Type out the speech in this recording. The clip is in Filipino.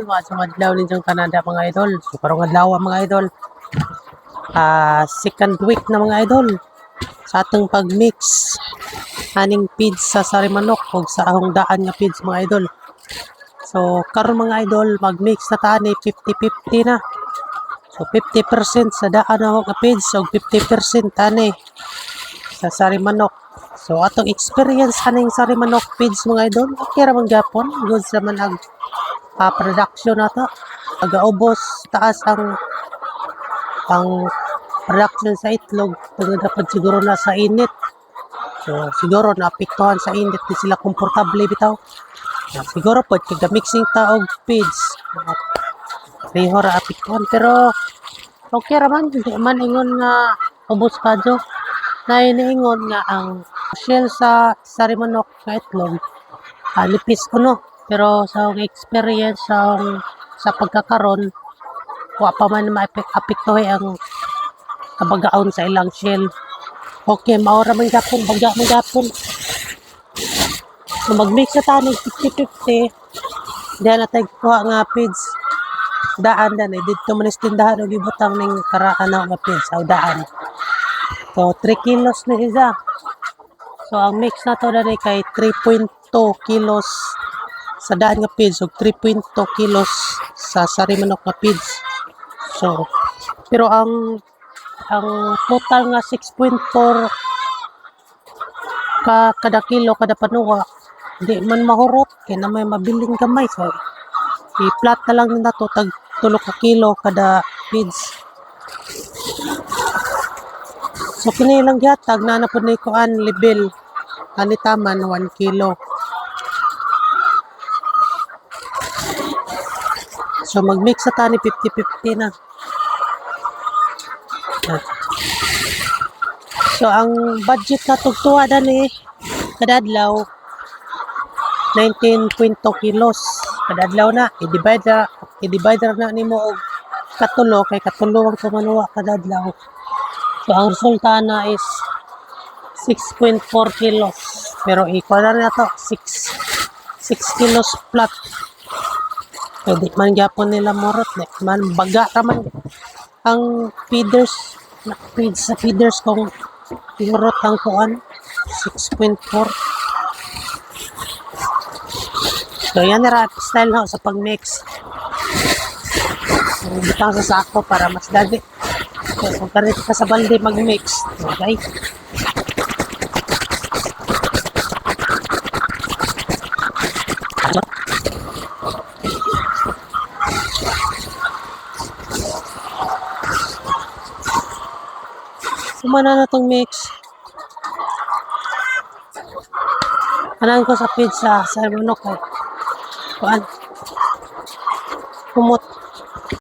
Madlaw ni sa Canada mga idol. So karong adlaw mga idol. Second week na mga idol sa atong pagmix aning feeds sa sari manok ug sa ahong daan nga feeds mga idol. So karon mga idol magmix na ta ni 50-50 na. So 50% sa daan ako nga feeds ug 50% tani sa sari manok. So atong experience aning sari manok feeds mga idol, okay ra man gyapon, good sa man ag production nato. Agaubos taas ang production sa itlog tungod dapat siguro na sa init. So siguro naapektuhan sa init di sila komportable bitaw. Siguro po tiga mixing ta og feeds. Reho ra apektuhan pero okay ra man, di man ingon nga ubos kadyo. Nainiingon nga ang shell sa sari manok nga itlog nipis kuno. Pero sa experience sa pagkakaron, wa pa man maapektuhe ang kabagaon sa ilang shell. Okay, maura man gapon, baga man gapon. So mag-mix sa tanig 50-50. Diyan natin kuha nga feeds. Daan dan dito man istindahan og ibutang ning karaan na nga feeds sa daan. So 3 kilos na isa. So ang mix na to dali kay 3.2 kilos sa daan nga feeds ug 3.2 kilos sa sari manok nga feeds. So pero ang total nga 6.4 kada kilo kada panuwa di man mahurot kay na may mabiling gamay. So i-flat na lang nila to tag 3 ka kilo kada feeds. So kini lang gihatag na napod ni kuan level kanitaman 1 kilo. So mag-mix sa tani 50-50 na. So ang budget na tugtuwa dani kada adlaw 19.2 kilos kada adlaw na. I-divide na nimo og katulo kay katulo ang kumanuwa kada adlaw. So ang resulta na is 6.4 kilos. Pero ikuha na to 6 kilos flat. Pwede man gyapon nila morot man baga raman ang feeders na feeds sa feeders kung morot ang kuan 6.4. So yan na style na sa pag-mix. Butang sa sako para mas dali. So kung karit ka sa balde mag-mix, okay? Sumana na tong mix. Anan ko sa pizza sa manok ko. Kuan. Kumot.